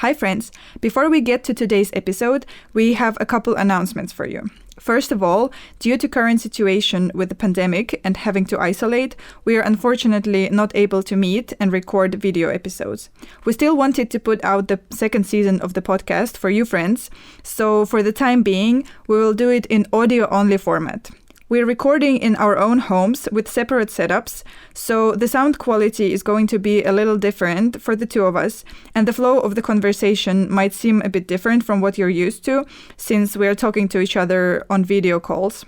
Hi friends, before we get to today's episode, we have a couple announcements for you. First of all, due to current situation with the pandemic and having to isolate, we are unfortunately not able to meet and record video episodes. We still wanted to put out the second season of the podcast for you friends, so for the time being, we will do it in audio-only format. We're recording in our own homes with separate setups, so the sound quality is going to be a little different for the two of us, and the flow of the conversation might seem a bit different from what you're used to, since we're talking to each other on video calls.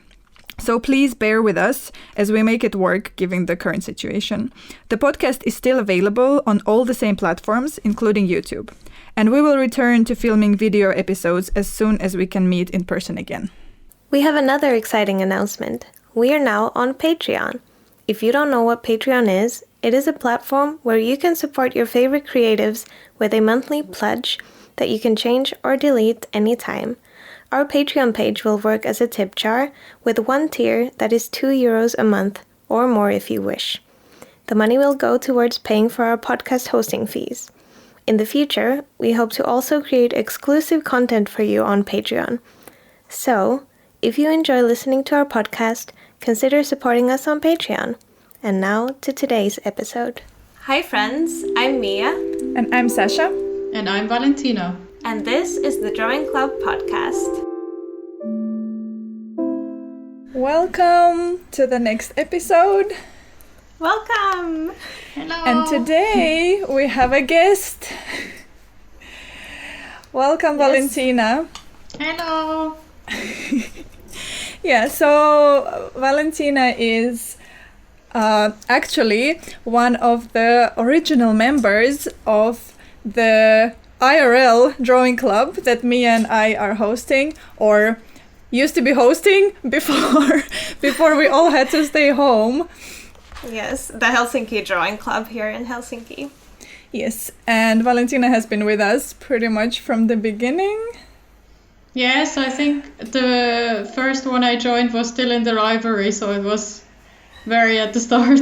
So please bear with us as we make it work given the current situation. The podcast is still available on all the same platforms, including YouTube. And we will return to filming video episodes as soon as we can meet in person again. We have another exciting announcement. We are now on Patreon. If you don't know what Patreon is, it is a platform where you can support your favorite creatives with a monthly pledge that you can change or delete anytime. Our Patreon page will work as a tip jar with one tier that is €2 a month or more if you wish. The money will go towards paying for our podcast hosting fees. In the future, we hope to also create exclusive content for you on Patreon. So, if you enjoy listening to our podcast, consider supporting us on Patreon. And now to today's episode. Hi friends, I'm Mia. And I'm Sasha. And I'm Valentina. And this is the Drawing Club Podcast. Welcome to the next episode. Welcome! Hello! And today we have a guest. Welcome, yes. Valentina. Hello! Yeah, so Valentina is actually one of the original members of the IRL Drawing Club that Mia and I are hosting, or used to be hosting before we all had to stay home. Yes, the Helsinki Drawing Club here in Helsinki. Yes, and Valentina has been with us pretty much from the beginning. Yes, I think the first one I joined was still in the library, so it was very at the start.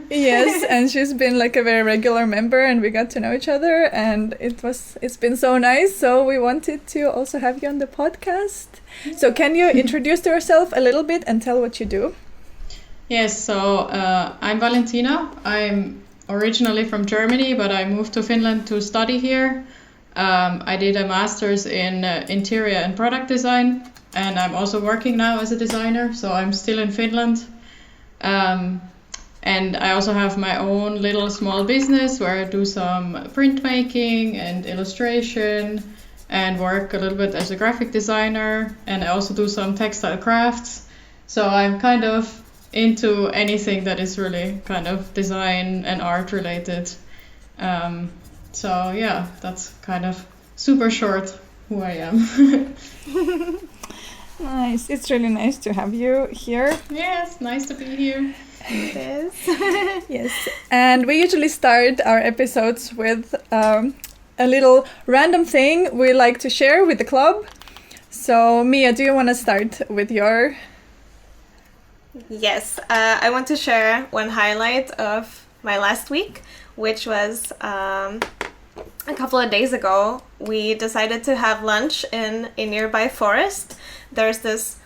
Yes, and she's been like a very regular member, and we got to know each other, and it's been so nice. So we wanted to also have you on the podcast. So can you introduce yourself a little bit and tell what you do? Yes, so I'm Valentina. I'm originally from Germany, but I moved to Finland to study here. I did a master's in interior and product design, and I'm also working now as a designer, so I'm still in Finland. And I also have my own little small business where I do some printmaking and illustration and work a little bit as a graphic designer, and I also do some textile crafts. So I'm kind of into anything that is really kind of design and art related. So yeah, that's kind of super short who I am. Nice. It's really nice to have you here. Yes, nice to be here. It is. Yes. And we usually start our episodes with a little random thing we like to share with the club. So Mia, do you want to start with your... Yes, I want to share one highlight of my last week, which was a couple of days ago. We decided to have lunch in a nearby forest. There's this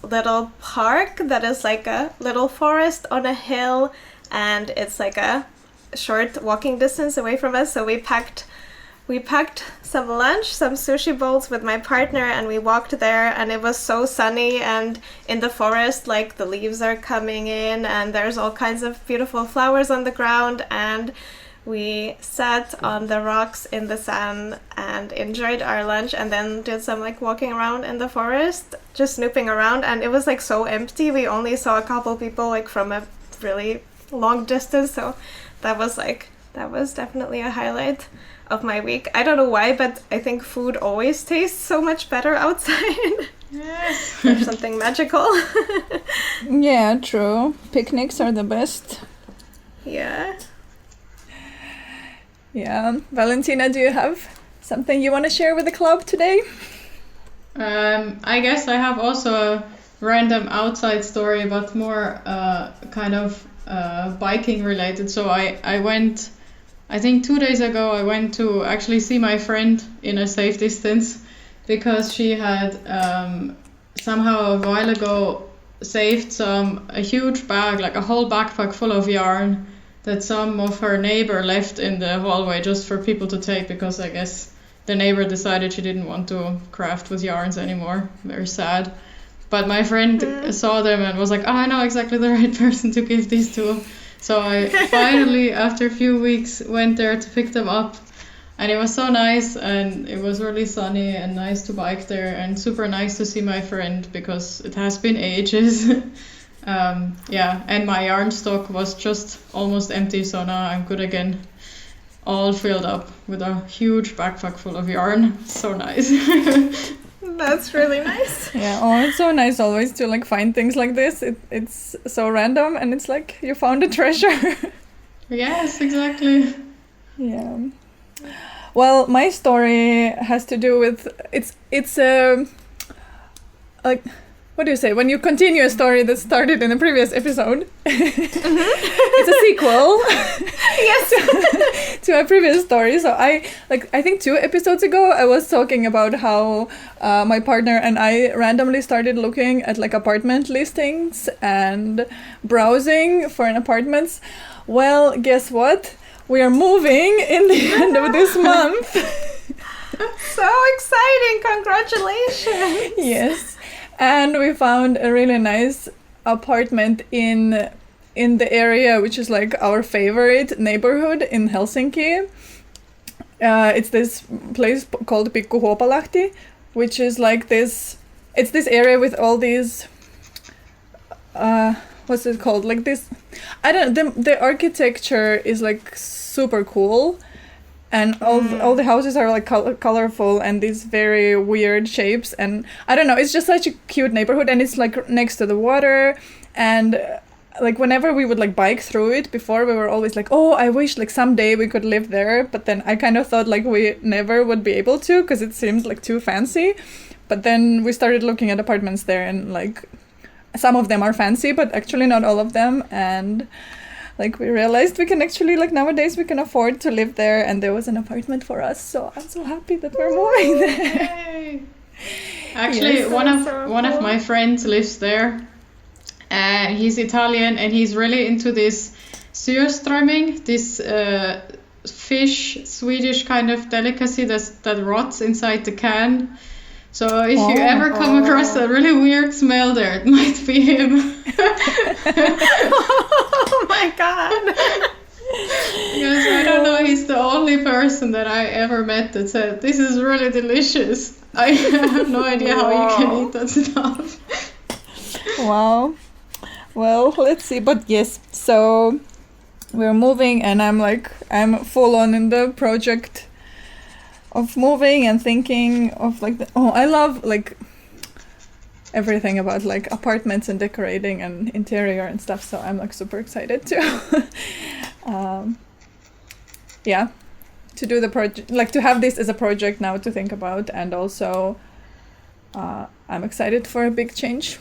little park that is like a little forest on a hill, and it's like a short walking distance away from us. So we packed some lunch, some sushi bowls with my partner, and we walked there, and it was so sunny, and in the forest, like, the leaves are coming in, and there's all kinds of beautiful flowers on the ground, and we sat on the rocks in the sun and enjoyed our lunch, and then did some like walking around in the forest, just snooping around, and it was like so empty. We only saw a couple people like from a really long distance, so that was definitely a highlight of my week. I don't know why, but I think food always tastes so much better outside. Yes. There's something magical. Yeah, true. Picnics are the best. Yeah. Yeah. Valentina, do you have something you want to share with the club today? I guess I have also a random outside story, but more kind of biking related. So I went I think 2 days ago I went to actually see my friend in a safe distance because she had somehow a while ago saved a huge bag, like a whole backpack full of yarn that some of her neighbor left in the hallway just for people to take, because I guess the neighbor decided she didn't want to craft with yarns anymore. Very sad. But my friend saw them and was like, I know exactly the right person to give these to. So I finally, after a few weeks, went there to pick them up. And it was so nice, and it was really sunny and nice to bike there, and super nice to see my friend because it has been ages. And my yarn stock was just almost empty, so now I'm good again. All filled up with a huge backpack full of yarn. So nice. That's really nice. Yeah, oh, it's so nice always to like find things like this. It's so random, and it's like you found a treasure. Yes, exactly. Yeah. Well, my story has to do with it's like, what do you say when you continue a story that started in a previous episode? It's a sequel. Yes. to a previous story. So I think 2 episodes ago I was talking about how my partner and I randomly started looking at like apartment listings and browsing for an apartments. Well, guess what? We are moving in the end of this month. So exciting! Congratulations! Yes. And we found a really nice apartment in the area, which is like our favorite neighborhood in Helsinki. It's this place called Pikku Huopalahti, which is like this. It's this area with all these. What's it called? Like this. I don't. The architecture is like super cool. And all the houses are like colorful and these very weird shapes, and I don't know, it's just such a cute neighborhood, and it's like next to the water, and like whenever we would like bike through it before, we were always like, oh, I wish like someday we could live there, but then I kind of thought like we never would be able to because it seemed like too fancy. But then we started looking at apartments there, and like some of them are fancy, but actually not all of them, and like we realized we can actually like nowadays we can afford to live there, and there was an apartment for us, so I'm so happy that we're moving there. Yay. Actually, yes, one of my friends lives there. He's Italian, and he's really into this surströmming, this fish, Swedish kind of delicacy that rots inside the can. So if you ever come across a really weird smell there, it might be him. Oh my god. Because I don't know, he's the only person that I ever met that said, this is really delicious. I have no idea how you can eat that stuff. Wow. Well, let's see. But yes, so we're moving, and I'm full on in the project of moving and thinking of like I love like everything about like apartments and decorating and interior and stuff, so I'm like super excited to to do the project, like to have this as a project now to think about, and also I'm excited for a big change.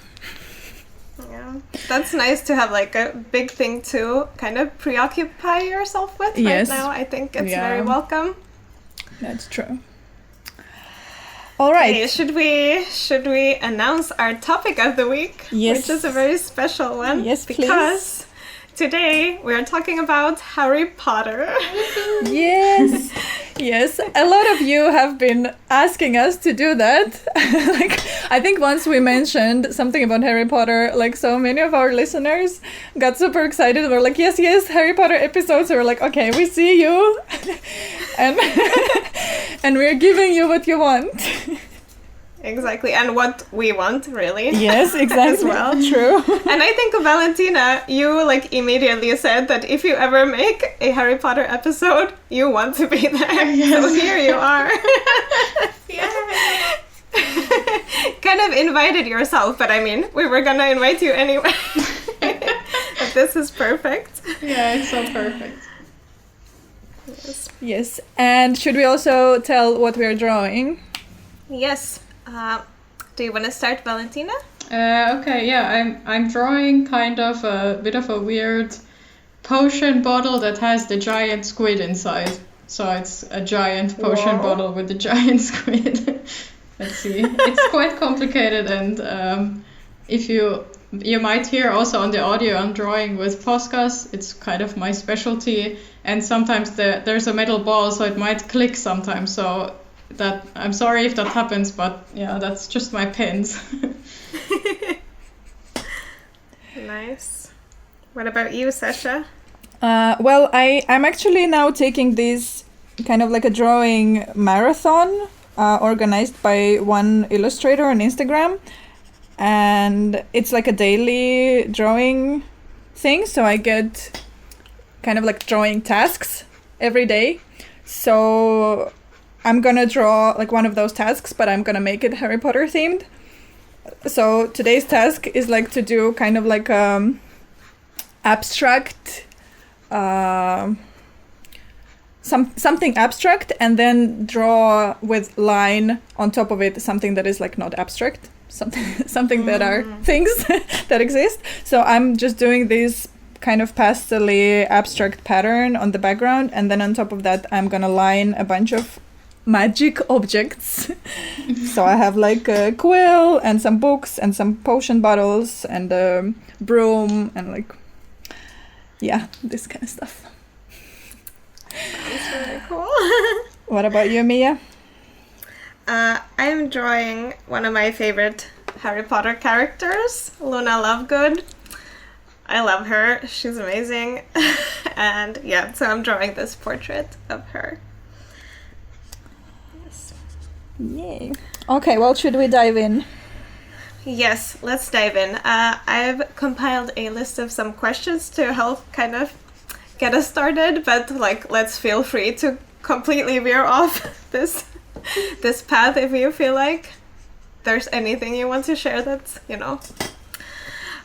Yeah, that's nice to have like a big thing to kind of preoccupy yourself with right now. I think it's very welcome. That's true. All right. Okay, should we announce our topic of the week? Yes. Which is a very special one. Yes, please. Because today we are talking about Harry Potter. Yes. Yes. A lot of you have been asking us to do that. Like, I think once we mentioned something about Harry Potter, like so many of our listeners got super excited. We're like, yes, Harry Potter episodes. So we're like, okay, we see you. And and we're giving you what you want. Exactly, and what we want, really. Yes, exactly. As well. True. And I think, Valentina, you like immediately said that if you ever make a Harry Potter episode, you want to be there. Yes. So here you are. Yeah. Kind of invited yourself, but I mean, we were gonna invite you anyway. But this is perfect. Yeah, it's so perfect. Yes. And should we also tell what we are drawing? Yes. Do you want to start, Valentina? Okay, yeah, I'm drawing kind of a bit of a weird potion bottle that has the giant squid inside. So it's a giant potion bottle with the giant squid. Let's see. It's quite complicated, and if you might hear also on the audio I'm drawing with Poscas. It's kind of my specialty, and sometimes there's a metal ball, so it might click sometimes. So that I'm sorry if that happens, but yeah, that's just my pens. Nice. What about you, Sasha? Well, I'm actually now taking this kind of like a drawing marathon organized by one illustrator on Instagram. And it's like a daily drawing thing. So I get kind of like drawing tasks every day. So I'm gonna draw like one of those tasks, but I'm gonna make it Harry Potter themed. So today's task is like to do kind of like abstract something abstract, and then draw with line on top of it something that is like not abstract, something that are things that exist. So I'm just doing this kind of pastel-y abstract pattern on the background, and then on top of that I'm gonna line a bunch of magic objects. So I have like a quill and some books and some potion bottles and a broom and like this kind of stuff. That's very cool. What about you, Mia? I'm drawing one of my favorite Harry Potter characters, Luna Lovegood. I love her. She's amazing. And yeah, so I'm drawing this portrait of her. Yes. Yay. Okay, well, should we dive in? Yes, let's dive in. I've compiled a list of some questions to help kind of get us started, but like let's feel free to completely veer off this path if you feel like there's anything you want to share that's,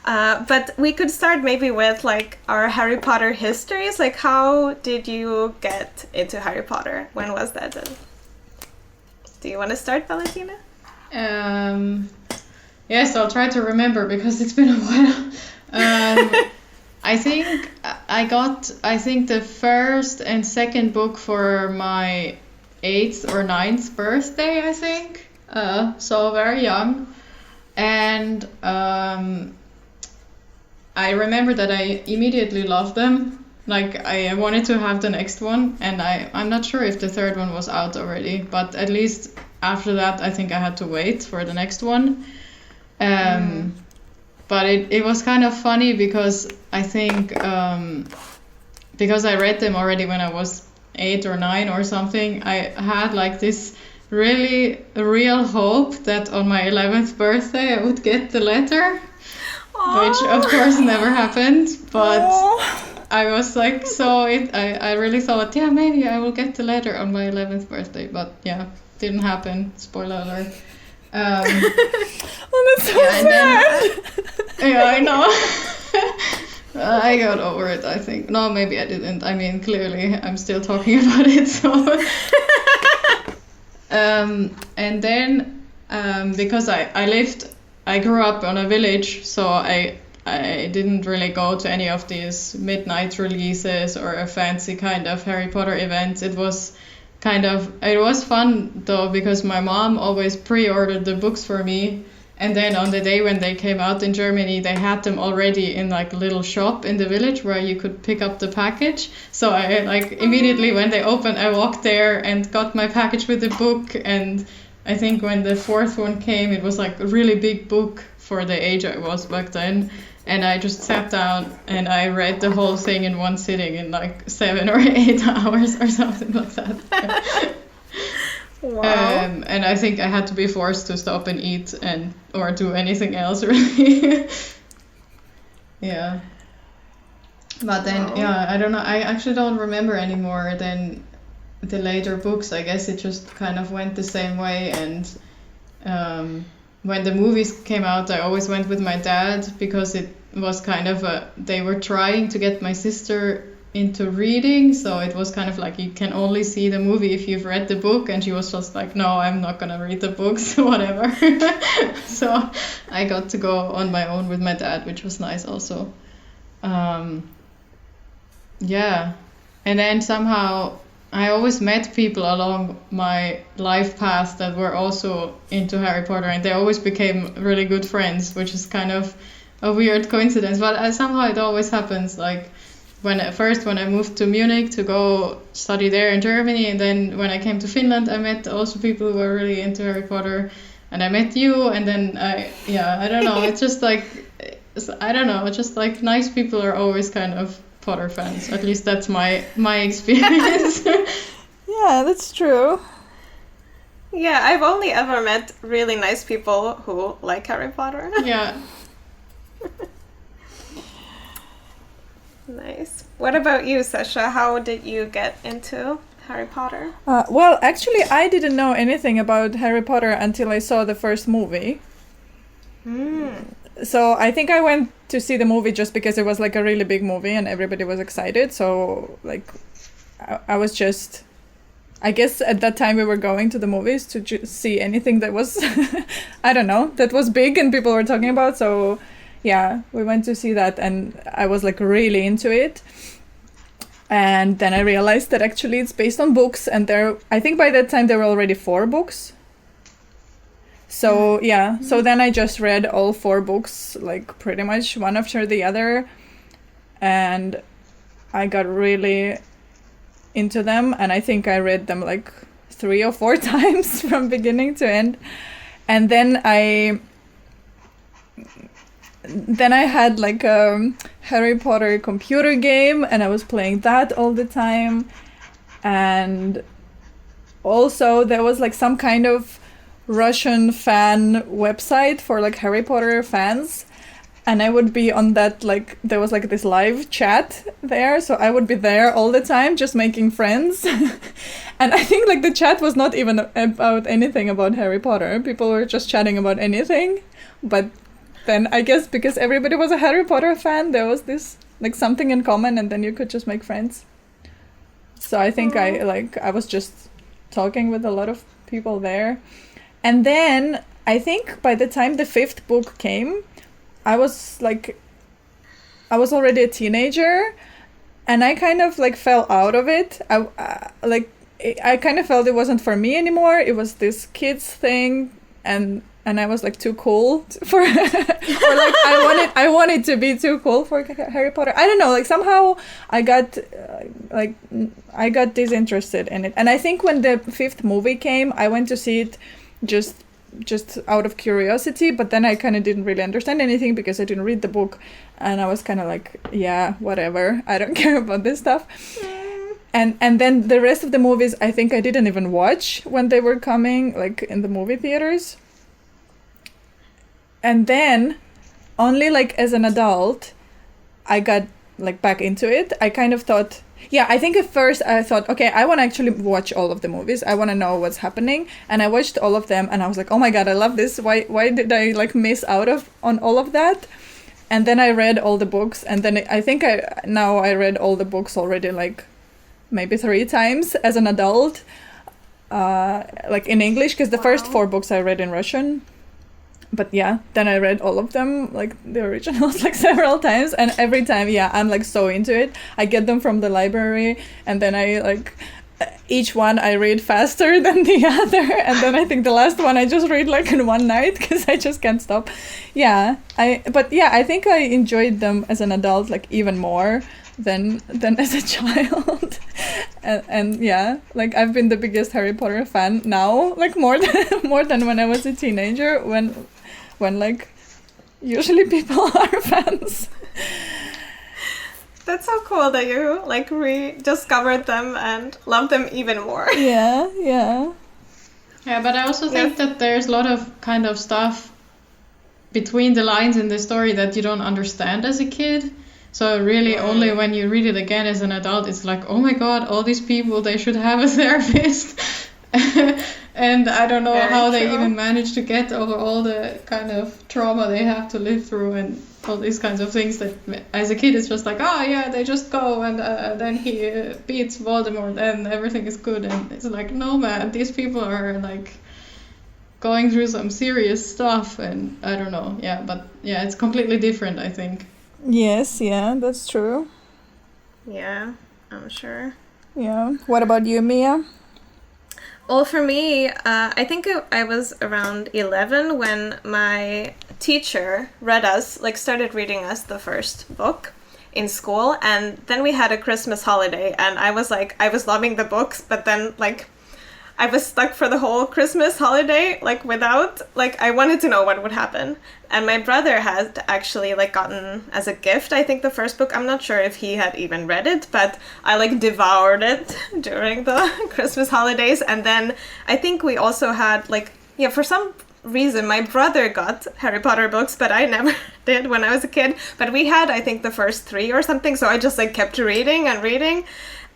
but we could start maybe with like our Harry Potter histories. Like, how did you get into Harry Potter? When was that? Do you want to start, Valentina? Yes, I'll try to remember because it's been a while. I think I got the first and second book for my 8th or 9th birthday, I think. So very young. And I remember that I immediately loved them. Like, I wanted to have the next one, and I'm not sure if the third one was out already, but at least after that I think I had to wait for the next one. But it was kind of funny because I think because I read them already when I was 8 or 9 or something, I had like this really real hope that on my 11th birthday I would get the letter. Aww. Which of course never happened, but aww. I was like, I really thought, yeah, maybe I will get the letter on my 11th birthday, but yeah, didn't happen, spoiler alert. Oh, that's so sad. Yeah, I know. I got over it, I think. No, maybe I didn't. I mean, clearly I'm still talking about it, so and then because I grew up on a village, so I didn't really go to any of these midnight releases or a fancy kind of Harry Potter events. It was fun though, because my mom always pre-ordered the books for me, and then on the day when they came out in Germany, they had them already in like a little shop in the village where you could pick up the package. So I like immediately when they opened, I walked there and got my package with the book. And I think when the 4th one came, it was like a really big book for the age I was back then. And I just sat down and I read the whole thing in one sitting in like 7 or 8 hours or something like that. Wow. And I think I had to be forced to stop and eat or do anything else really. Yeah. But then, yeah, I don't know. I actually don't remember anymore than the later books. I guess it just kind of went the same way. And when the movies came out, I always went with my dad because it was kind of they were trying to get my sister into reading, so it was kind of like you can only see the movie if you've read the book, and she was just like, no, I'm not gonna read the books, whatever. So I got to go on my own with my dad, which was nice also. yeah. And then somehow I always met people along my life path that were also into Harry Potter, and they always became really good friends, which is kind of a weird coincidence. But somehow it always happens. Like when I moved to Munich to go study there in Germany, and then when I came to Finland, I met also people who were really into Harry Potter, and I met you, and then I don't know. It's just like I don't know. Just like nice people are always kind of Potter fans. At least that's my experience. Yeah, that's true. Yeah, I've only ever met really nice people who like Harry Potter. Yeah. Nice. What about you, Sasha? How did you get into Harry Potter? Well, actually, I didn't know anything about Harry Potter until I saw the first movie. So I think I went to see the movie just because it was like a really big movie and everybody was excited. So like I was just, I guess at that time we were going to the movies to see anything that was, I don't know, that was big and people were talking about. So yeah, we went to see that and I was like really into it. And then I realized that actually it's based on books, and I think by that time there were already 4 books. So yeah, so then I just read all 4 books, like pretty much one after the other, and I got really into them, and I think I read them like 3 or 4 times from beginning to end. And then I had like a Harry Potter computer game, and I was playing that all the time. And also there was like some kind of Russian fan website for like Harry Potter fans, and I would be on that, like there was like this live chat there, so I would be there all the time just making friends. And I think like the chat was not even about anything about Harry Potter. People were just chatting about anything, but then I guess because everybody was a Harry Potter fan, there was this like something in common, and then you could just make friends. So I think I was just talking with a lot of people there. And then I think by the time the 5th book came, I was already a teenager, and I kind of like fell out of it. I kind of felt it wasn't for me anymore. It was this kids thing, and I was like too cool for, or like I wanted to be too cool for Harry Potter. I don't know, like somehow I got disinterested in it. And I think when the 5th movie came, I went to see it just out of curiosity, but then I kind of didn't really understand anything because I didn't read the book, and I was kind of like, yeah, whatever, I don't care about this stuff. And then the rest of the movies I think I didn't even watch when they were coming, like in the movie theaters. And then only like as an adult I got like back into it. I kind of thought, yeah, I think at first I thought, okay, I want to actually watch all of the movies. I want to know what's happening. And I watched all of them and I was like, oh my God, I love this. Why did I like miss out on all of that? And then I read all the books, and then I think I read all the books already like maybe 3 times as an adult, like in English, because the first 4 books I read in Russian. But yeah, then I read all of them, like the originals, like several times, and every time, yeah, I'm like so into it. I get them from the library, and then I like each one I read faster than the other, and then I think the last one I just read like in one night because I just can't stop. Yeah, I think I enjoyed them as an adult like even more than as a child. and yeah, like I've been the biggest Harry Potter fan now, like more than when I was a teenager, when like usually people are fans. That's so cool that you like rediscovered them and love them even more. Yeah. Yeah, but I also think that there's a lot of kind of stuff between the lines in the story that you don't understand as a kid. So really only when you read it again as an adult, it's like, oh my God, all these people, they should have a therapist. And I don't know how they even manage to get over all the kind of trauma they have to live through and all these kinds of things that as a kid it's just like, oh yeah, they just go and then he beats Voldemort and everything is good. And it's like, no man, these people are like going through some serious stuff, and I don't know. Yeah, but yeah, it's completely different, I think. Yes, yeah, that's true. Yeah, I'm sure. Yeah. What about you, Mia? Well, for me, I think I was around 11 when my teacher started reading us the first book in school, and then we had a Christmas holiday, and I was loving the books, but then I was stuck for the whole Christmas holiday, I wanted to know what would happen. And my brother had actually gotten as a gift, I think, the first book. I'm not sure if he had even read it, but I devoured it during the Christmas holidays. And then I think we also had for some reason my brother got Harry Potter books, but I never did when I was a kid. But we had, I think, the first 3 or something, so I just kept reading and reading.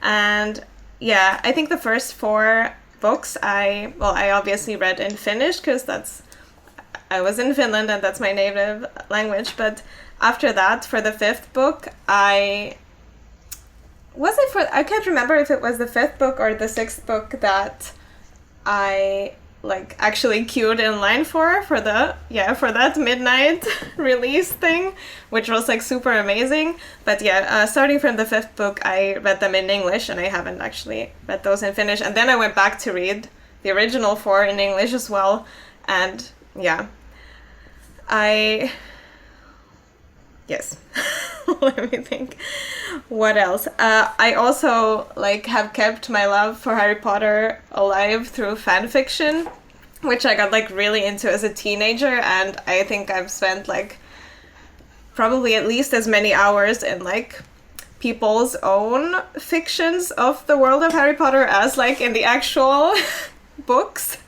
And yeah, I think the first 4 books I obviously read in Finnish because I was in Finland and that's my native language. But after that, for the 5th book, I can't remember if it was the 5th book or the 6th book that I actually queued in line for that midnight release thing, which was super amazing. But starting from the 5th book, I read them in English, and I haven't actually read those in Finnish. And then I went back to read the original 4 in English as well. And yes. Let me think. What else? I also have kept my love for Harry Potter alive through fan fiction, which I got really into as a teenager, and I think I've spent probably at least as many hours in people's own fictions of the world of Harry Potter as in the actual books,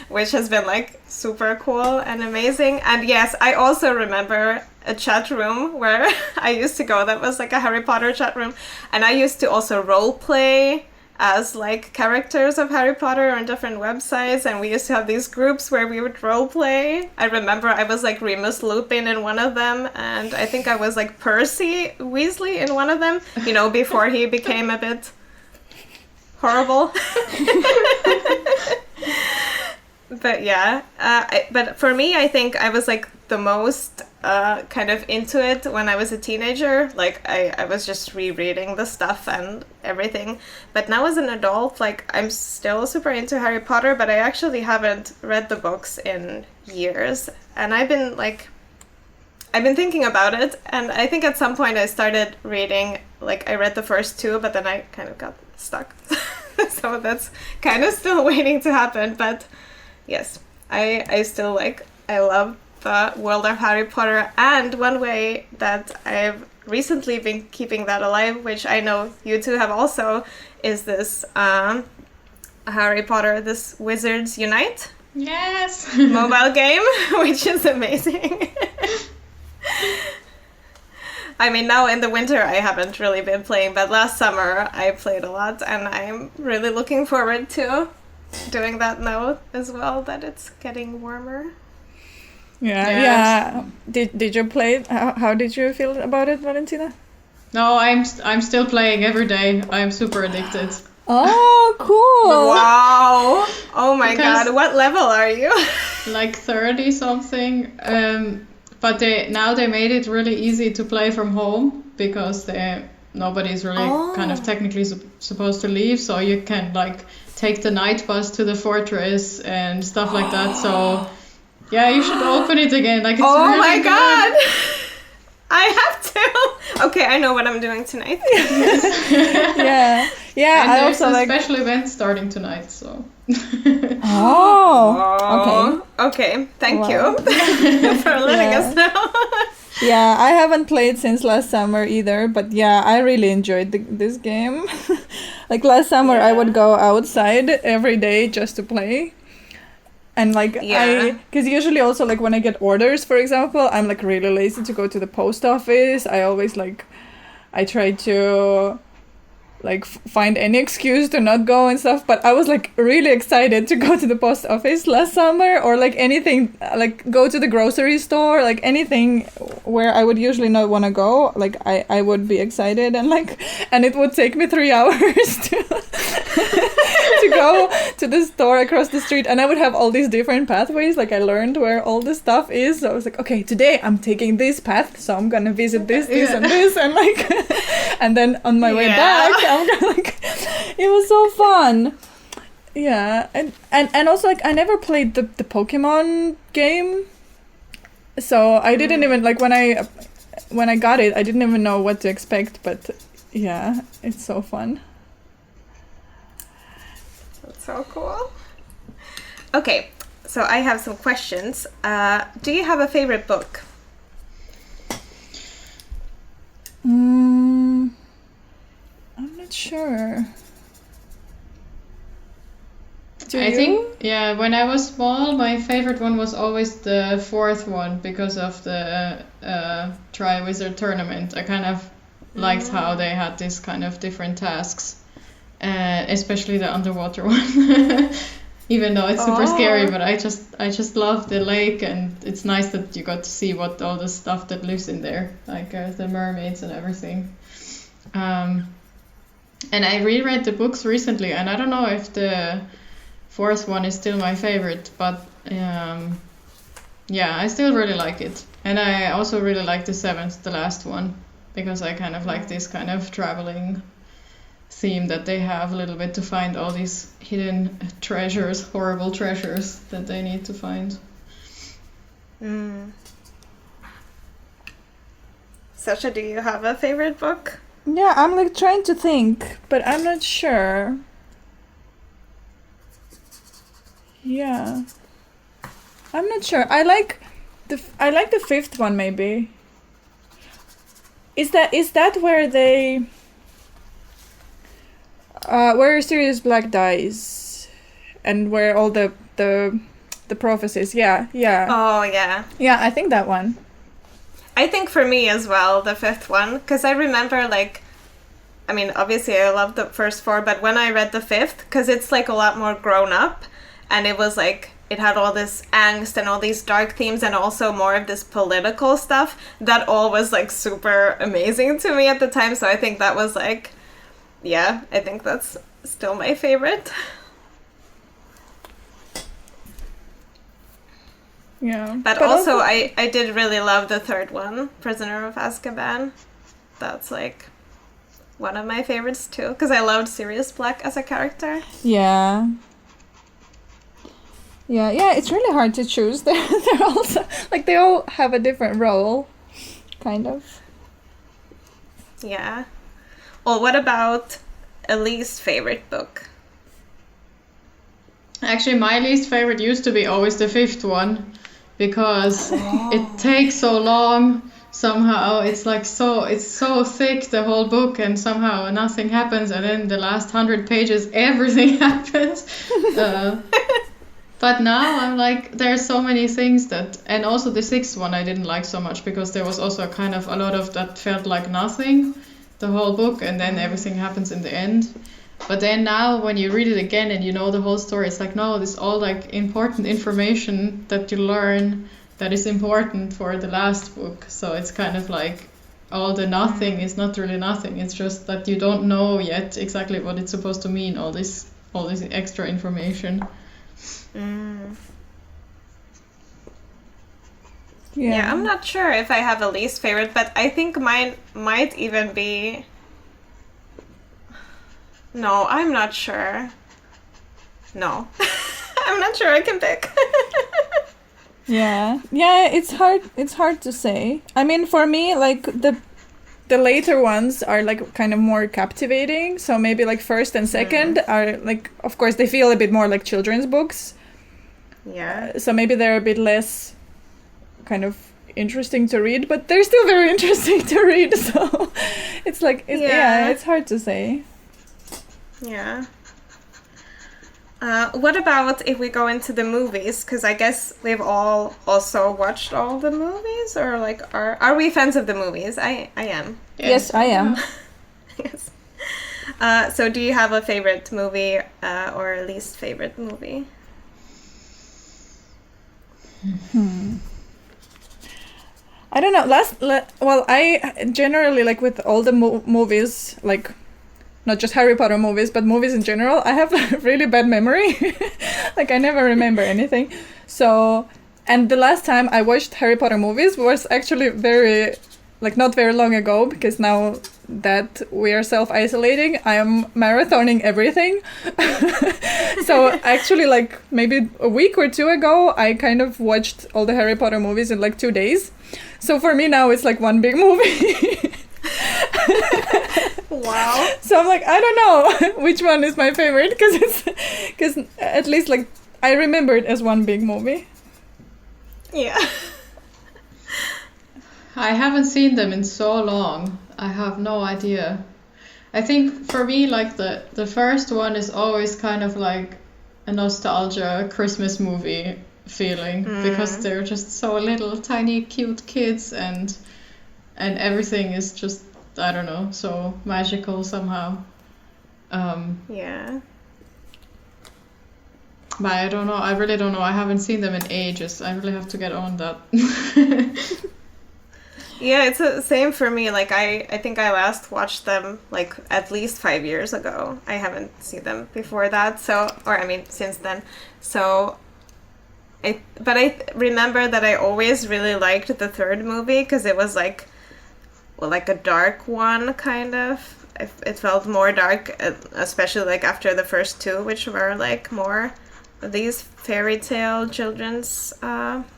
which has been super cool and amazing. And yes, I also remember a chat room where I used to go that was a Harry Potter chat room, and I used to also role play as characters of Harry Potter on different websites, and we used to have these groups where we would role play. I remember I was Remus Lupin in one of them, and I think I was Percy Weasley in one of them, before he became a bit horrible. But yeah, but for me, I think I was the most kind of into it when I was a teenager. I was just rereading the stuff and everything. But now as an adult, I'm still super into Harry Potter, but I actually haven't read the books in years. And I've been thinking about it, and I think at some point I started reading, I read the first 2, but then I kind of got stuck. So that's kind of still waiting to happen, but yes, I still I love the world of Harry Potter, and one way that I've recently been keeping that alive, which I know you two have also, is this Harry Potter, this Wizards Unite. Yes! Mobile game, which is amazing. I mean, now in the winter I haven't really been playing, but last summer I played a lot, and I'm really looking forward to doing that now as well, that it's getting warmer. Yeah. Did you play it? How did you feel about it, Valentina? No, I'm still playing every day. I'm super addicted. Oh, cool! Wow! Oh my god, what level are you? 30 something. But they made it really easy to play from home because nobody's really kind of technically supposed to leave, so you can take the night bus to the fortress and stuff like that. So yeah, you should open it again. It's oh really my good. god! I have to. Okay, I know what I'm doing tonight. Yeah. And I there's also a special event starting tonight, so. Oh. Okay. Thank you for letting us know. Yeah, I haven't played since last summer either, but yeah, I really enjoyed this game. Last summer, I would go outside every day just to play. And because usually also when I get orders, for example, I'm really lazy to go to the post office. I always I try to find any excuse to not go and stuff. But I was really excited to go to the post office last summer, or anything, go to the grocery store, anything where I would usually not want to go, like I would be excited and it would take me 3 hours to go to the store across the street, and I would have all these different pathways. Like I learned where all the stuff is. So I was like, okay, today I'm taking this path, so I'm gonna visit this, and this, and like, and then on my way back, I'm gonna it was so fun. Yeah, and also like I never played the Pokemon game, so I didn't even like when I got it, I didn't even know what to expect. But yeah, it's so fun. That's so cool. Okay, so I have some questions. Do you have a favorite book? I'm not sure. I think, when I was small, my favorite one was always the fourth one because of the Tri-Wizard tournament. I kind of liked how they had this kind of different tasks, especially the underwater one. Even though it's super scary, but I just love the lake, and it's nice that you got to see what all the stuff that lives in there, like the mermaids and everything. And I reread the books recently, and I don't know if the fourth one is still my favorite, but I still really like it. And I also really like the seventh, the last one, because I kind of like this kind of traveling theme that they have a little bit, to find all these hidden treasures, horrible treasures that they need to find. Sasha, do you have a favorite book? Yeah, I'm like trying to think, but I'm not sure. Yeah, I'm not sure. I like the fifth one, maybe. Is that where they where Sirius Black dies, and where all the prophecies? Yeah. Oh yeah. Yeah, I think that one. I think for me as well, the fifth one, because I remember obviously I love the first four, but when I read the fifth, because it's like a lot more grown up. And it was like, it had all this angst and all these dark themes, and also more of this political stuff that all was like super amazing to me at the time. So I think that was like, I think that's still my favorite. Yeah. But also I did really love the third one, Prisoner of Azkaban. That's like one of my favorites too, because I loved Sirius Black as a character. Yeah. Yeah, it's really hard to choose. They're also like they all have a different role, kind of. Yeah. Well, what about a least favorite book? Actually, my least favorite used to be always the fifth one, because it takes so long. Somehow it's so thick, the whole book, and somehow nothing happens, and then the last 100 pages everything happens. But now I'm like, there's so many things and also the sixth one I didn't like so much, because there was also kind of a lot of that felt like nothing, the whole book, and then everything happens in the end. But then now when you read it again and you know the whole story, it's like, no, this all like important information that you learn that is important for the last book. So it's kind of like all the nothing is not really nothing. It's just that you don't know yet exactly what it's supposed to mean, all this extra information. Yeah, I'm not sure if I have a least favorite, but I think mine might even be... No, I'm not sure. No. I'm not sure I can pick. Yeah, it's hard to say. I mean, for me, like the later ones are like kind of more captivating, so maybe like first and second are like, of course they feel a bit more like children's books. Yeah. So maybe they're a bit less kind of interesting to read, but they're still very interesting to read. So it's like, it's hard to say. Yeah. What about if we go into the movies? Because I guess we've all also watched all the movies, or like, are we fans of the movies? I am. Yes, I am. Yes. So do you have a favorite movie or a least favorite movie? I don't know. Well, I generally, like, with all the movies, like, not just Harry Potter movies, but movies in general, I have a really bad memory. Like, I never remember anything. So, and the last time I watched Harry Potter movies was actually not very long ago, because now that we are self-isolating, I am marathoning everything. So actually, like, maybe a week or two ago, I kind of watched all the Harry Potter movies in like 2 days. So for me now, it's like one big movie. Wow. So I'm like, I don't know which one is my favorite, because at least, like, I remember it as one big movie. Yeah. I haven't seen them in so long. I have no idea. I think for me, like, the first one is always kind of like a nostalgia Christmas movie feeling, because they're just so little tiny cute kids, and everything is just, I don't know, so magical somehow. Yeah. But I don't know. I really don't know. I haven't seen them in ages. I really have to get on that. Yeah, it's the same for me. Like, I think I last watched them, like, at least 5 years ago. I haven't seen them before that, since then. So, but I remember that I always really liked the third movie, because it was, like a dark one, kind of. It felt more dark, especially, like, after the first two, which were, like, more of these fairy tale children's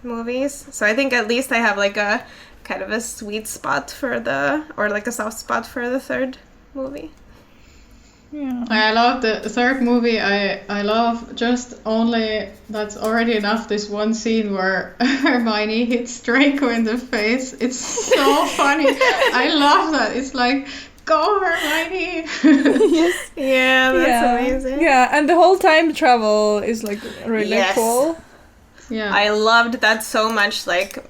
movies. So I think at least I have, like, a kind of a sweet spot like a soft spot for the third movie. Yeah. I love the third movie. I love just only, that's already enough, this one scene where Hermione hits Draco in the face. It's so funny. I love that. It's like, go Hermione. Yes. Yeah, that's amazing. Yeah, and the whole time travel is, like, really cool. Yeah. I loved that so much, like,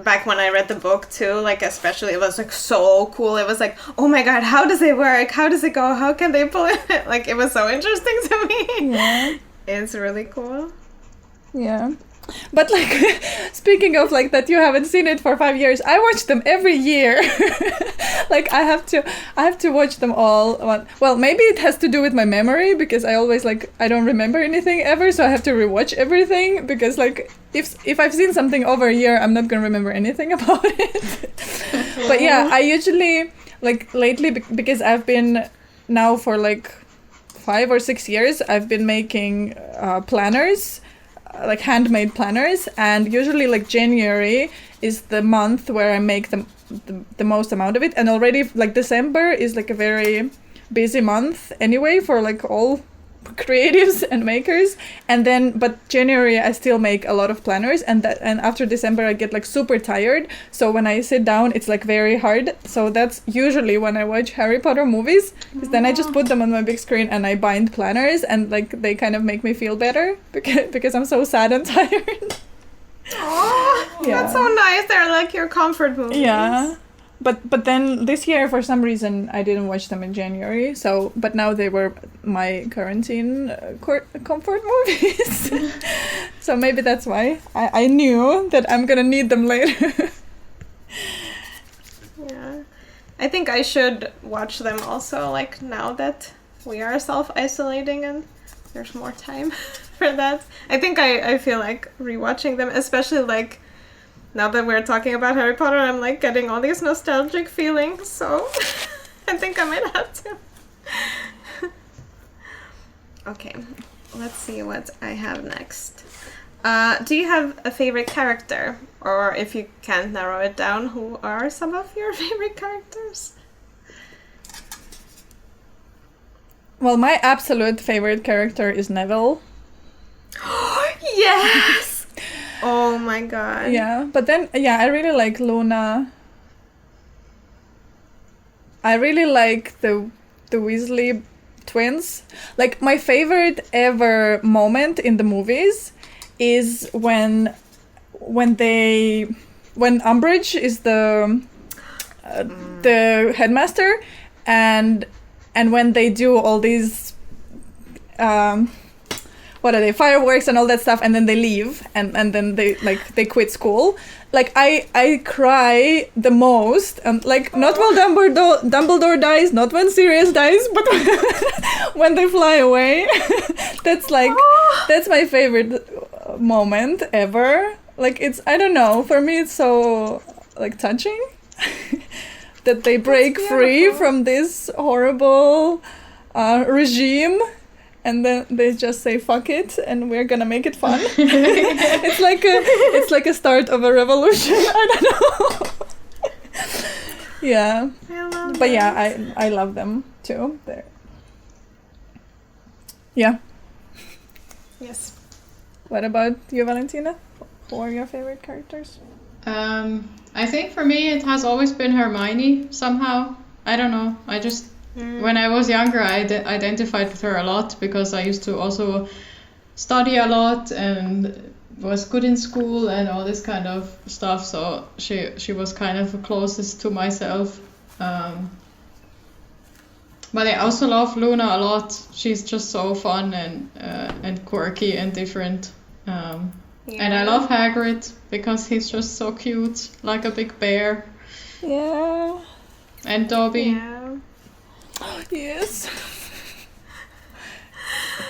back when I read the book too, like, especially, it was, like, so cool. It was like, oh my god, how does it work? How does it go? How can they pull it? Like, it was so interesting to me. Yeah. It's really cool. Yeah. But, like, speaking of, like, that you haven't seen it for 5 years, I watch them every year. Like, I have to watch them all. Well, maybe it has to do with my memory, because I always, like, I don't remember anything ever, so I have to rewatch everything, because, like, if I've seen something over a year, I'm not gonna remember anything about it. But yeah, I usually, like, lately, because I've been now for, like, 5 or 6 years, I've been making planners, like handmade planners, and usually, like, January is the month where I make the most amount of it, and already, like, December is, like, a very busy month anyway for, like, all creatives and makers, and then but January I still make a lot of planners, and after December I get, like, super tired, so when I sit down it's, like, very hard. So that's usually when I watch Harry Potter movies, because then I just put them on my big screen and I bind planners, and, like, they kind of make me feel better because I'm so sad and tired. Oh, Yeah. That's so nice. They're like your comfort movies. Yeah. But then this year, for some reason, I didn't watch them in January. So, but now they were my quarantine comfort movies. So maybe that's why I knew that I'm gonna need them later. Yeah, I think I should watch them also. Like, now that we are self-isolating and there's more time for that, I think I feel like rewatching them, especially, like, now that we're talking about Harry Potter, I'm, like, getting all these nostalgic feelings, so I think I might have to. Okay, let's see what I have next. Do you have a favorite character? Or if you can't narrow it down, who are some of your favorite characters? Well, my absolute favorite character is Neville. Yes! Oh my god. Yeah, but then, I really like Luna. I really like the Weasley twins. Like, my favorite ever moment in the movies is when Umbridge is the headmaster, and when they do all these what are they, fireworks and all that stuff, and then they leave, and then they quit school. Like I cry the most, and like not while Dumbledore dies, not when Sirius dies, but when they fly away. That's my favorite moment ever. Like it's, I don't know, for me it's so like touching that they break free from this horrible regime, and then they just say fuck it and we're gonna make it fun. It's like a start of a revolution. I don't know. Yeah, but yeah, I love them too. They're Yes. What about you, Valentina? Who are your favorite characters? I think for me it has always been Hermione somehow. I don't know. I just when I was younger I identified with her a lot because I used to also study a lot and was good in school and all this kind of stuff. So she was kind of the closest to myself. But I also love Luna a lot. She's just so fun and quirky and different. And I love Hagrid because he's just so cute, like a big bear. Yeah. And Dobby. Yeah. Yes.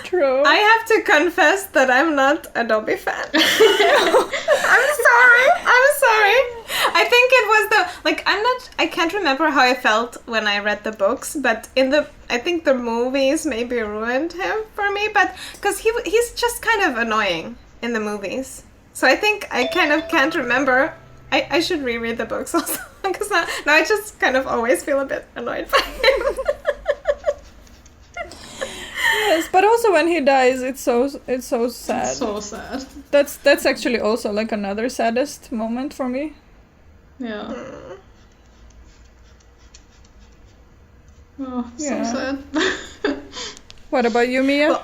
True. I have to confess that I'm not a Dobby fan. I'm sorry. I think it was I can't remember how I felt when I read the books, but I think the movies maybe ruined him for me, but because he's just kind of annoying in the movies. So I think I kind of can't remember. I should reread the books also, because now I just kind of always feel a bit annoyed by him. Yes, but also when he dies, it's so sad. It's so sad. That's actually also like another saddest moment for me. Yeah. Oh, so Yeah. sad. What about you, Mia?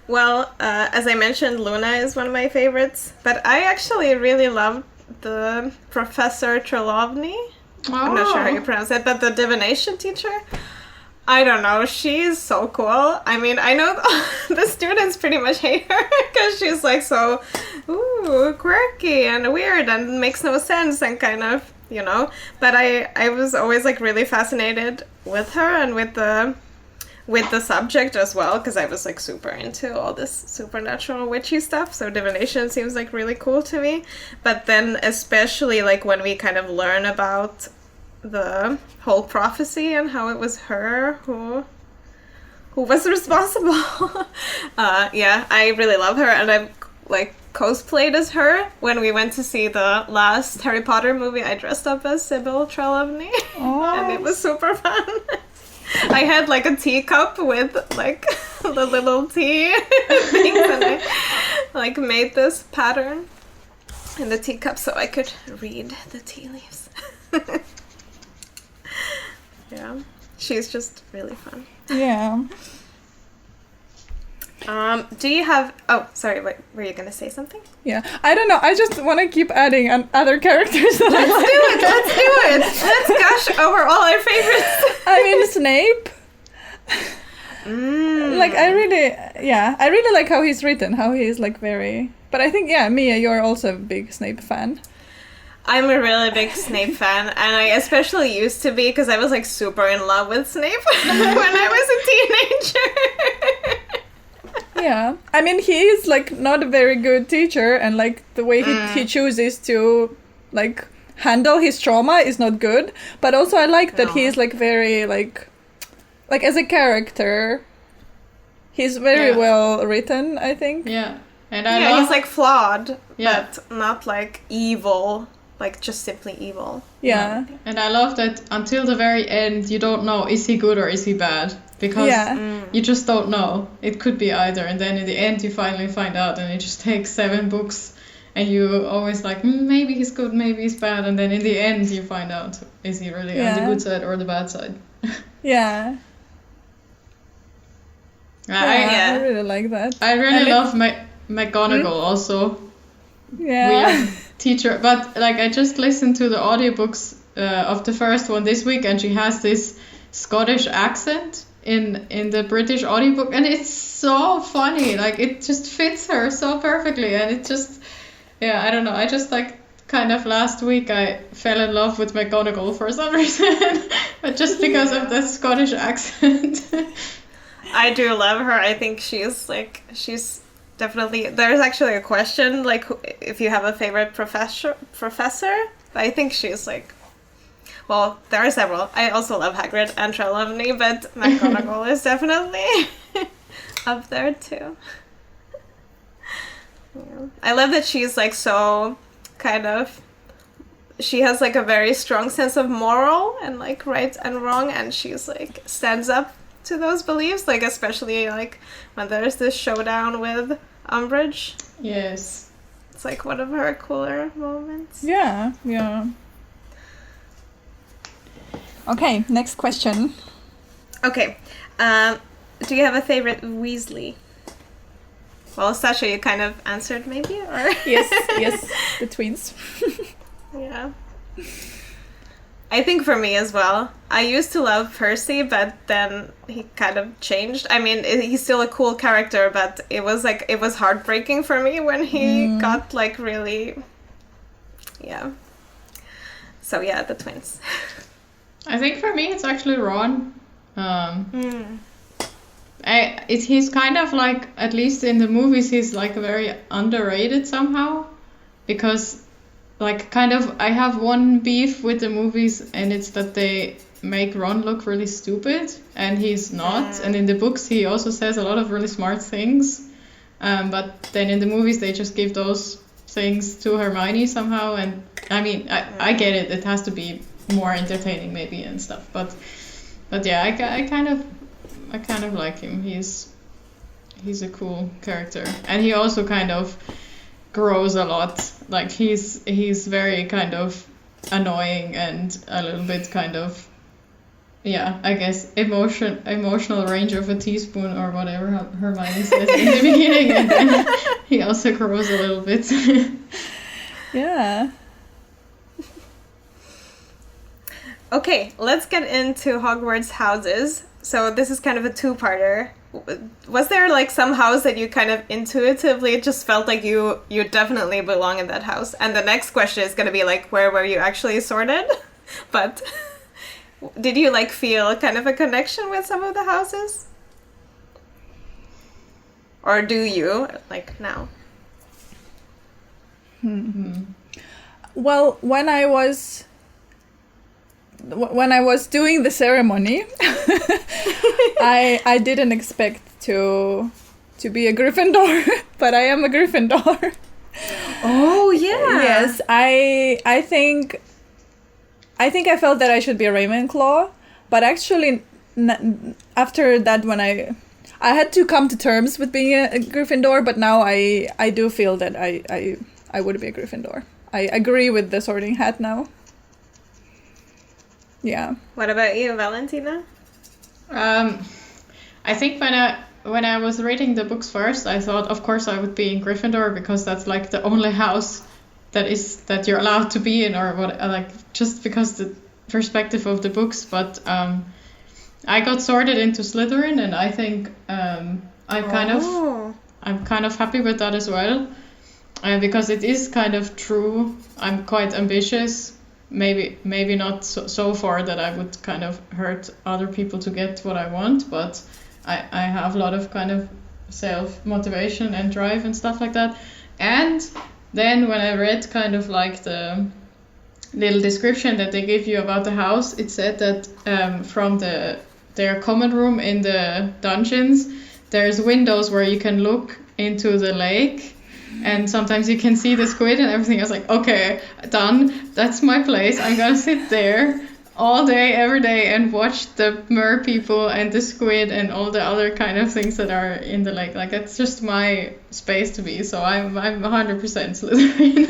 Well, as I mentioned, Luna is one of my favorites, but I actually really love the Professor Trelawney. I'm not sure how you pronounce it, but the divination teacher. I don't know, she's so cool. I mean, I know the students pretty much hate her because she's like so quirky and weird and makes no sense and kind of, you know. But I was always like really fascinated with her and with the subject as well, because I was like super into all this supernatural witchy stuff, so divination seems like really cool to me. But then especially like when we kind of learn about the whole prophecy and how it was her who was responsible. I really love her, and I've like cosplayed as her. When we went to see the last Harry Potter movie, I dressed up as Sybil Trelawney. And it was super fun. I had like a teacup with like the little tea things, and I like made this pattern in the teacup so I could read the tea leaves. Yeah, she's just really fun. Yeah. Do you have... Oh, sorry, wait, were you going to say something? Yeah. I don't know. I just want to keep adding other characters that Let's do it! Let's gush over all our favorites. I mean, Snape. Like, I really like how he's written, how he's like very... But I think, yeah, Mia, you're also a big Snape fan. I'm a really big Snape fan, and I especially used to be because I was like super in love with Snape when I was a teenager. Yeah. I mean, he is like not a very good teacher, and like the way he chooses to like handle his trauma is not good. But also I like that he is like very like as a character, he's very well written, I think. Yeah. And he's like flawed, but not like evil. Like, just simply evil. Yeah. And I love that until the very end, you don't know, is he good or is he bad? Because you just don't know. It could be either. And then in the end, you finally find out. And it just takes 7 books. And you always like, maybe he's good, maybe he's bad. And then in the end, you find out, is he really on the good side or the bad side? Yeah. I really like that. I really love McGonagall also. Yeah. Weird teacher, but like I just listened to the audiobooks of the first one this week, and she has this Scottish accent in the British audiobook, and it's so funny. Like, it just fits her so perfectly, and it just, yeah, I don't know. I just like kind of last week I fell in love with McGonagall for some reason, but just because of the Scottish accent. I do love her. I think she's definitely, there's actually a question, like, if you have a favorite professor. I think she's like, well, there are several. I also love Hagrid and Trelawney, but McGonagall is definitely up there too. Yeah. I love that she's like so kind of, she has like a very strong sense of moral and like right and wrong, and she's like stands up to those beliefs, like especially like when there's this showdown with Umbridge. Yes. It's like one of her cooler moments. Yeah. Okay, next question. Okay. Do you have a favorite Weasley? Well, Sasha, you kind of answered maybe, or? Yes, the twins. Yeah. I think for me as well. I used to love Percy, but then he kind of changed. I mean, he's still a cool character, but it was heartbreaking for me when he got like really, yeah. So yeah, the twins. I think for me it's actually Ron. He's kind of like, at least in the movies, he's like very underrated somehow, because like kind of I have one beef with the movies, and it's that they make Ron look really stupid, and he's not. And in the books he also says a lot of really smart things, but then in the movies they just give those things to Hermione somehow. And I mean, I get it, it has to be more entertaining maybe and stuff, but yeah, I kind of like him. He's a cool character, and he also kind of grows a lot. Like he's very kind of annoying and a little bit kind of, yeah, I guess emotional range of a teaspoon or whatever Hermione says in the beginning, and then he also grows a little bit. Yeah. Okay, let's get into Hogwarts houses. So this is kind of a two-parter. Was there like some house that you kind of intuitively just felt like you definitely belong in that house? And the next question is going to be like, where were you actually sorted? But did you like feel kind of a connection with some of the houses? Or do you, like, now? Well, when I was doing the ceremony, I didn't expect to be a Gryffindor, but I am a Gryffindor. Oh yeah. Yes, I think I felt that I should be a Ravenclaw, but actually after that, when I had to come to terms with being a Gryffindor, but now I do feel that I would be a Gryffindor. I agree with the Sorting Hat now. Yeah. What about you, Valentina? I think when I was reading the books first, I thought, of course, I would be in Gryffindor, because that's like the only house that you're allowed to be in, or what, like just because the perspective of the books. But I got sorted into Slytherin, and I think I'm kind of happy with that as well, because it is kind of true. I'm quite ambitious. Maybe not so far that I would kind of hurt other people to get what I want, but I have a lot of kind of self-motivation and drive and stuff like that. And then when I read kind of like the little description that they give you about the house, it said that from their common room in the dungeons, there's windows where you can look into the lake, and sometimes you can see the squid and everything. I was like, okay, done. That's my place. I'm gonna sit there all day, every day, and watch the mer people and the squid and all the other kind of things that are in the lake. Like, that's just my space to be. So I'm 100% Slytherin.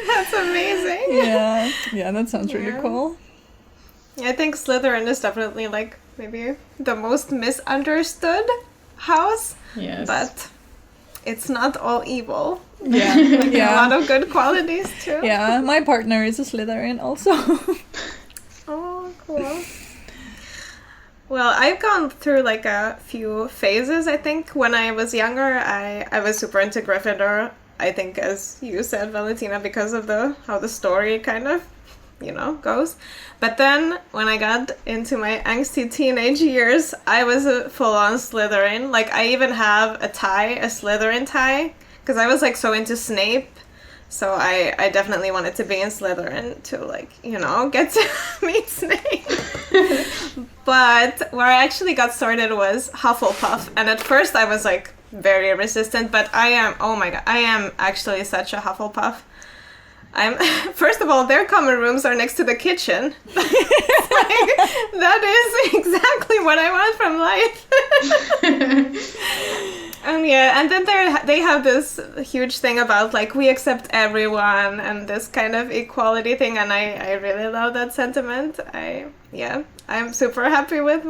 That's amazing. Yeah, that sounds really cool. I think Slytherin is definitely like maybe the most misunderstood house. Yes. But it's not all evil. Yeah. Like a lot of good qualities too. Yeah, my partner is a Slytherin also. Oh, cool. Well, I've gone through like a few phases, I think. When I was younger, I was super into Gryffindor, I think, as you said, Valentina, because of how the story kind of, goes. But then when I got into my angsty teenage years, I was a full-on Slytherin. Like, I even have a Slytherin tie, because I was like so into Snape. So I definitely wanted to be in Slytherin to, like, get to meet Snape. But where I actually got started was Hufflepuff. And at first I was, like, very resistant. But I am actually such a Hufflepuff. First of all, their common rooms are next to the kitchen. That is exactly what I want from life. And then they have this huge thing about, like, we accept everyone and this kind of equality thing, and I really love that sentiment. I'm super happy with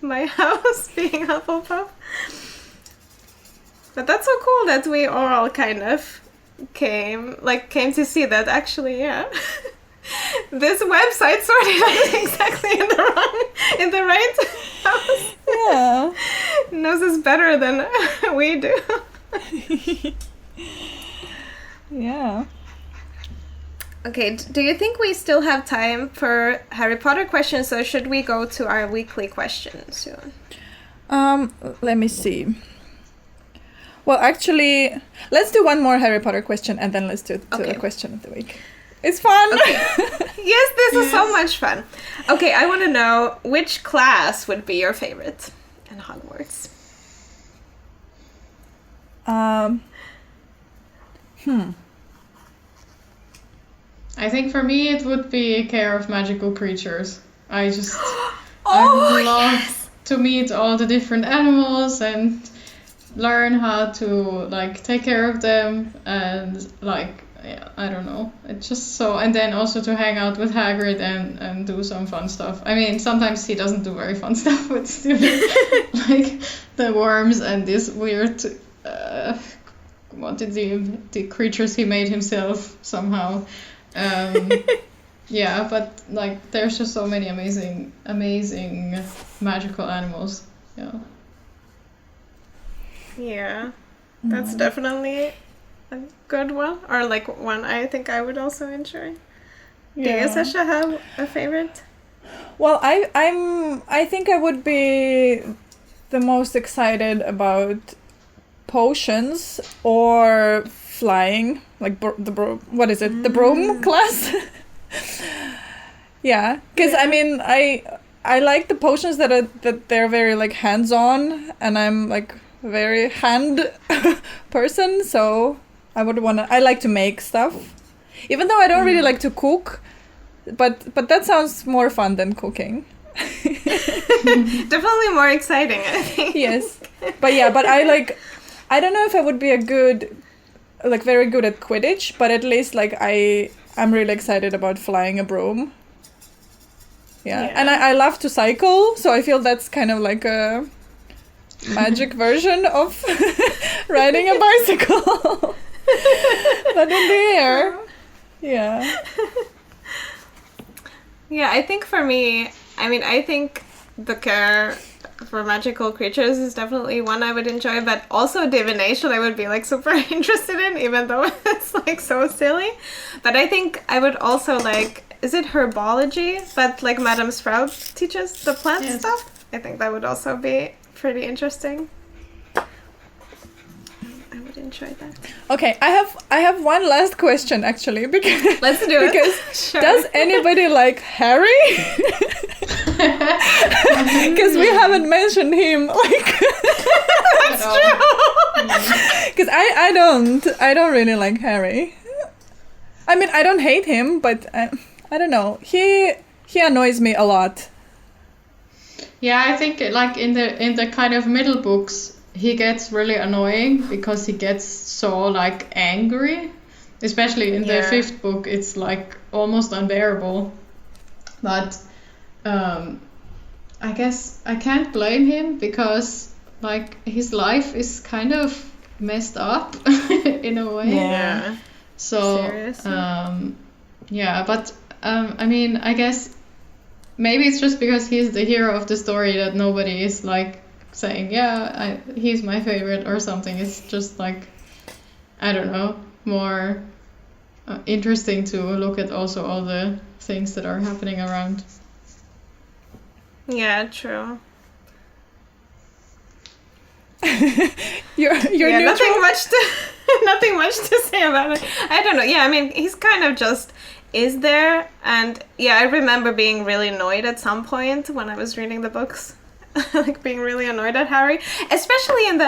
my house being Hufflepuff. But that's so cool that we all kind of came to see that actually, this website sorted out exactly in the right house. Yeah. Knows us better than we do. Yeah. Okay, do you think we still have time for Harry Potter questions, or should we go to our weekly question soon? Let me see. Well, actually, let's do one more Harry Potter question, and then let's do the question of the week. It's fun. Okay. Yes, this is so much fun. Okay, I want to know which class would be your favorite in Hogwarts. I think for me it would be Care of Magical Creatures. I Oh, would love yes. to meet all the different animals and learn how to, like, take care of them and, like, I don't know. It's just so, and then also to hang out with Hagrid and do some fun stuff. I mean, sometimes he doesn't do very fun stuff, but still, like the worms and this weird, the creatures he made himself somehow. Yeah, but like there's just so many amazing magical animals. Yeah, that's definitely a good one, or like one I think I would also enjoy. Do you, Sasha, have a favorite? Well, I think I would be the most excited about potions or flying, like the broom class. Yeah, because I mean I like the potions that they're very like hands-on, and I'm like a very hand person, so I like to make stuff, even though I don't really like to cook, but that sounds more fun than cooking. Definitely more exciting, I think. Yes, but I don't know if I would be very good at Quidditch, but at least like I'm really excited about flying a broom. Yeah. And I love to cycle, so I feel that's kind of like a magic version of riding a bicycle. But in the air. Yeah. Yeah, I think for me, I think the Care for Magical Creatures is definitely one I would enjoy, but also divination I would be like super interested in, even though it's like so silly. But I think I would also like, is it herbology? But like Madame Sprout teaches the plant stuff. I think that would also be pretty interesting. I would enjoy that. Okay, I have one last question actually, because let's do it. Because does anybody like Harry? Because we haven't mentioned him. Like that's true. Because I don't really like Harry. I mean, I don't hate him, but I don't know. He annoys me a lot. Yeah, I think like in the kind of middle books, he gets really annoying because he gets so like angry. Especially in the 5th book, it's like almost unbearable. But I guess I can't blame him because like his life is kind of messed up in a way. Yeah. So seriously? yeah, but I mean, I guess maybe it's just because he's the hero of the story that nobody is like saying, he's my favorite or something. It's just like, I don't know, more interesting to look at also all the things that are happening around. Yeah, true. You're nothing much to say about it. I don't know. Yeah, I mean, he's kind of just is there, and yeah, I remember being really annoyed at some point when I was reading the books, like being really annoyed at Harry, especially in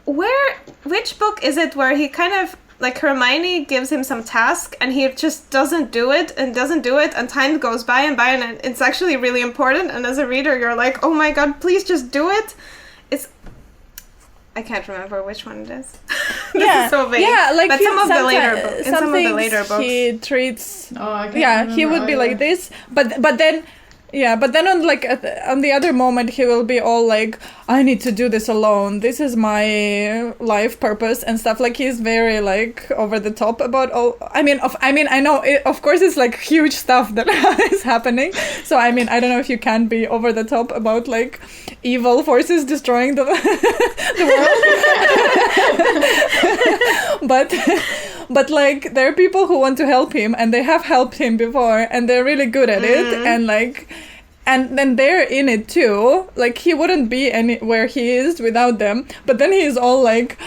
which book is it where he kind of like Hermione gives him some task and he just doesn't do it and time goes by and it's actually really important, and as a reader you're like, oh my god, please just do it. I can't remember which one it is. This is so vague. Yeah, like but some of the later books he treats. I he would be like this, but then on the other moment he will be all like, I need to do this alone. This is my life purpose and stuff. Like he's very like over the top about all. I mean, I know of course it's like huge stuff that is happening. So I mean, I don't know if you can be over the top about like evil forces destroying the world. But like there are people who want to help him and they have helped him before and they're really good at it, and then they're in it too. Like he wouldn't be anywhere he is without them, but then he's all like,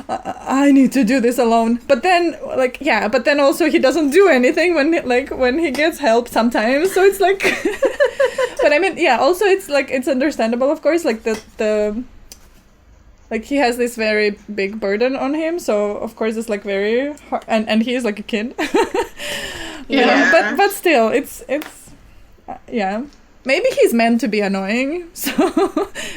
I need to do this alone. But then also he doesn't do anything when he gets help sometimes. So it's like but I mean, also it's like, it's understandable, of course, like the like he has this very big burden on him, so of course it's like very hard, and he is like a kid. But still it's maybe he's meant to be annoying, so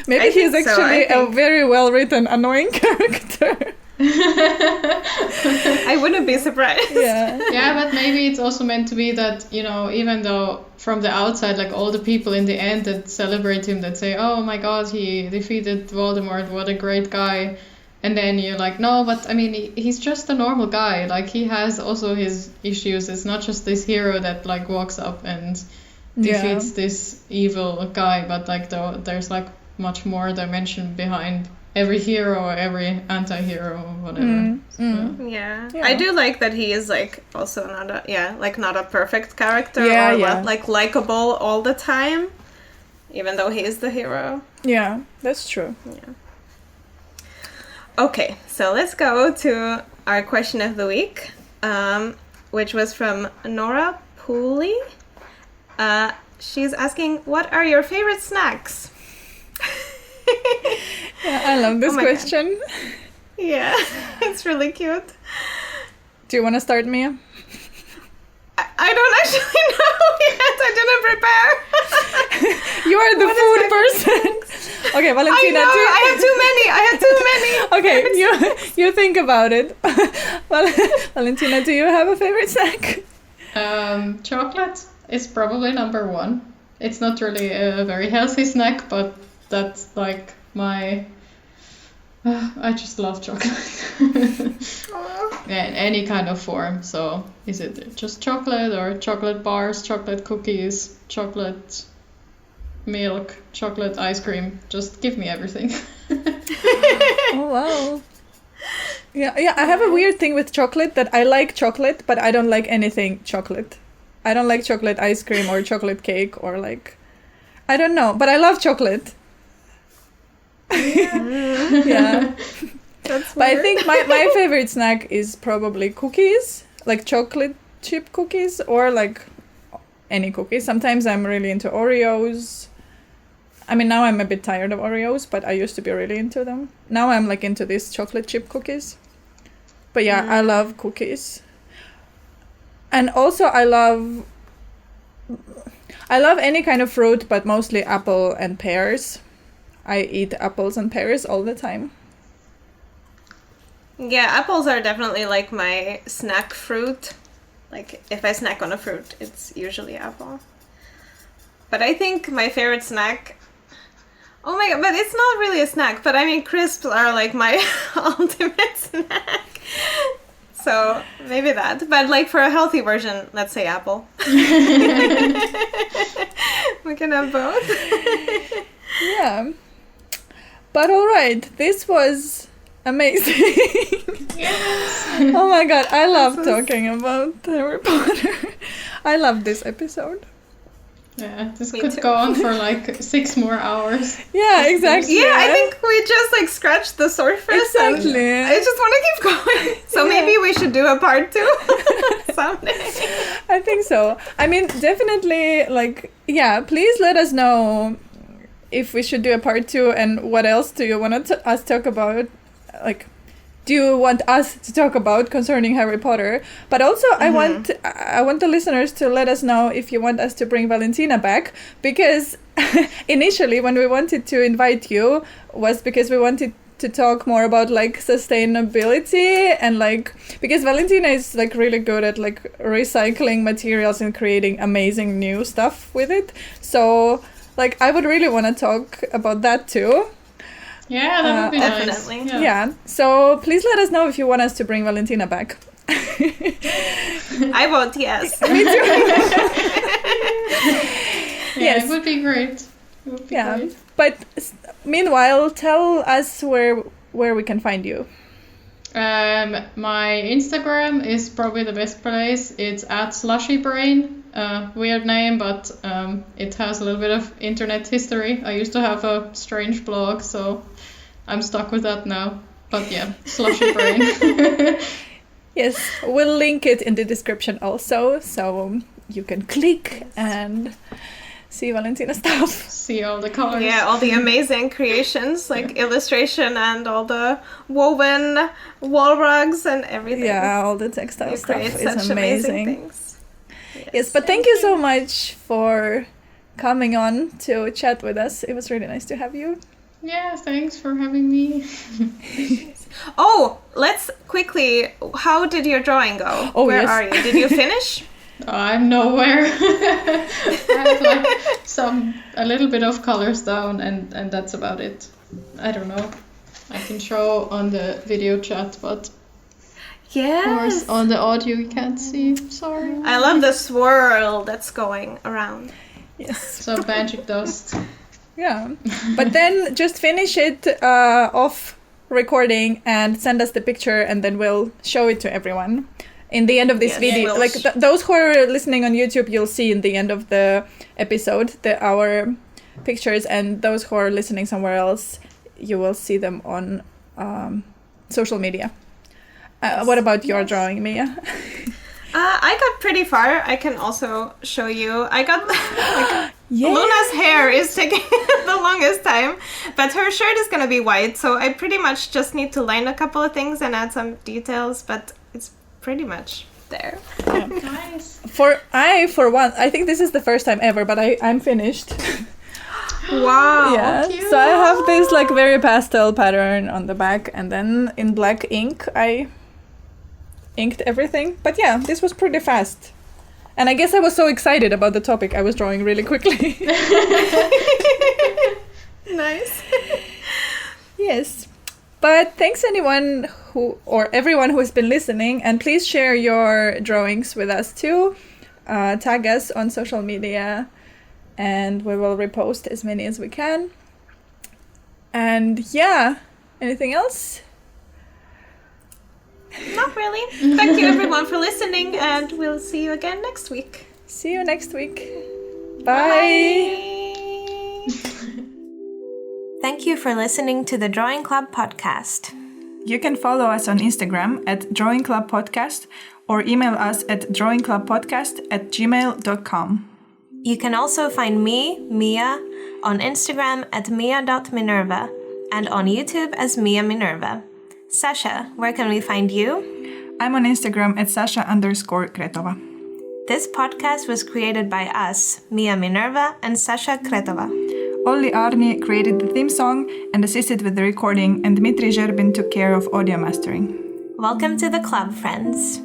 maybe he's actually a very well written annoying character. I wouldn't be surprised. Yeah, but maybe it's also meant to be that, you know, even though from the outside, like all the people in the end that celebrate him, that say, oh my god, he defeated Voldemort, what a great guy. And then you're like, no, but I mean, he's just a normal guy. Like he has also his issues. It's not just this hero that like walks up and defeats this evil guy, but like there's like much more dimension behind every hero or every anti-hero or whatever. Yeah. I do like that he is like also not a perfect character like likable all the time, even though he is the hero. Yeah, that's true. Yeah. Okay, so let's go to our question of the week, which was from Nora Pooley. She's asking, what are your favorite snacks? Yeah, I love this question. God. Yeah, it's really cute. Do you want to start, Mia? I don't actually know yet. I didn't prepare. You are the food person. Okay, Valentina. I have too many. Okay, you think about it. Well, Valentina, do you have a favorite snack? Chocolate is probably number one. It's not really a very healthy snack, but that's like my... I just love chocolate. In any kind of form. So is it just chocolate or chocolate bars, chocolate cookies, chocolate milk, chocolate ice cream? Just give me everything. Oh wow. Yeah, I have a weird thing with chocolate, that I like chocolate, but I don't like anything chocolate. I don't like chocolate ice cream or chocolate cake or like, I don't know, but I love chocolate. Yeah. That's but weird. I think my favorite snack is probably cookies, like chocolate chip cookies or like any cookies. Sometimes I'm really into Oreos. I mean, now I'm a bit tired of Oreos, but I used to be really into them. Now I'm like into these chocolate chip cookies. But yeah, I love cookies. And also I love any kind of fruit, but mostly apple and pears. I eat apples and pears all the time. Yeah, apples are definitely like my snack fruit. Like if I snack on a fruit, it's usually apple. But I think my favorite snack... Oh my god, but it's not really a snack. But I mean, crisps are like my ultimate snack. So maybe that. But like for a healthy version, let's say apple. We can have both. Yeah. But all right, this was amazing. Yes. Oh my god, I love talking about Harry Potter. I love this episode. Yeah, this Me could too. go on for like 6 more hours. Yeah, exactly. Yeah, I think we just like scratched the surface. Exactly. And I just want to keep going. So maybe we should do a part 2 someday. I think so. I mean, definitely, like, yeah, please let us know if we should do a part 2 and what else do you want us to talk about? Like, do you want us to talk about concerning Harry Potter? But also, I want the listeners to let us know if you want us to bring Valentina back, because initially when we wanted to invite you was because we wanted to talk more about like sustainability and like, because Valentina is like really good at like recycling materials and creating amazing new stuff with it. So like I would really want to talk about that too. Yeah, that would be nice. Definitely. Yeah. So please let us know if you want us to bring Valentina back. I vote yes. Yeah, Yes. it would be great. It would be Yeah. great. But meanwhile, tell us where we can find you. My Instagram is probably the best place. It's @slushybrain. Weird name, but it has a little bit of internet history. I used to have a strange blog, so I'm stuck with that now. But yeah, slushybrain. Yes, we'll link it in the description also, so you can click and see Valentina's stuff. See all the colors. Yeah, all the amazing creations, like illustration and all the woven wall rugs and everything. Yeah, all the textile You stuff create is such amazing. things. Yes, but thank you so much for coming on to chat with us. It was really nice to have you. Yeah, thanks for having me. Oh, let's quickly, how did your drawing go? Oh, Where yes. are you? Did you finish? I'm nowhere. I have like a little bit of colors down, and that's about it. I don't know. I can show on the video chat, but of Yes. course on the audio you can't see. Sorry. I love the swirl that's going around. Yes. So magic dust. Yeah. But then just finish it off recording and send us the picture, and then we'll show it to everyone. In the end of this Yes, video, we'll like those who are listening on YouTube, you'll see in the end of the episode our pictures, and those who are listening somewhere else, you will see them on social media. What about your drawing, Mia? I got pretty far. I can also show you. I got Yeah. Luna's hair is taking the longest time, but her shirt is gonna be white, so I pretty much just need to line a couple of things and add some details, but it's pretty much there. Nice. For one, I think this is the first time ever, but I'm finished. Wow. Yeah. cute. So I have this like very pastel pattern on the back, and then in black ink I inked everything. But yeah, this was pretty fast. And I guess I was so excited about the topic, I was drawing really quickly. Nice. Yes. But thanks everyone who has been listening, and please share your drawings with us too. Tag us on social media, and we will repost as many as we can. And yeah, anything else? Not really. Thank you everyone for listening, and we'll see you again next week. See you next week. Bye. Thank you for listening to the Drawing Club Podcast. You can follow us on Instagram at Drawing Club Podcast, or email us at drawingclubpodcast@gmail.com. You can also find me, Mia, on Instagram at mia.minerva and on YouTube as Mia Minerva. Sasha, where can we find you? I'm on Instagram at Sasha_Kretova. This podcast was created by us, Mia Minerva and Sasha Kretova. Olli Arni created the theme song and assisted with the recording, and Dmitry Zherbin took care of audio mastering. Welcome to the club, friends.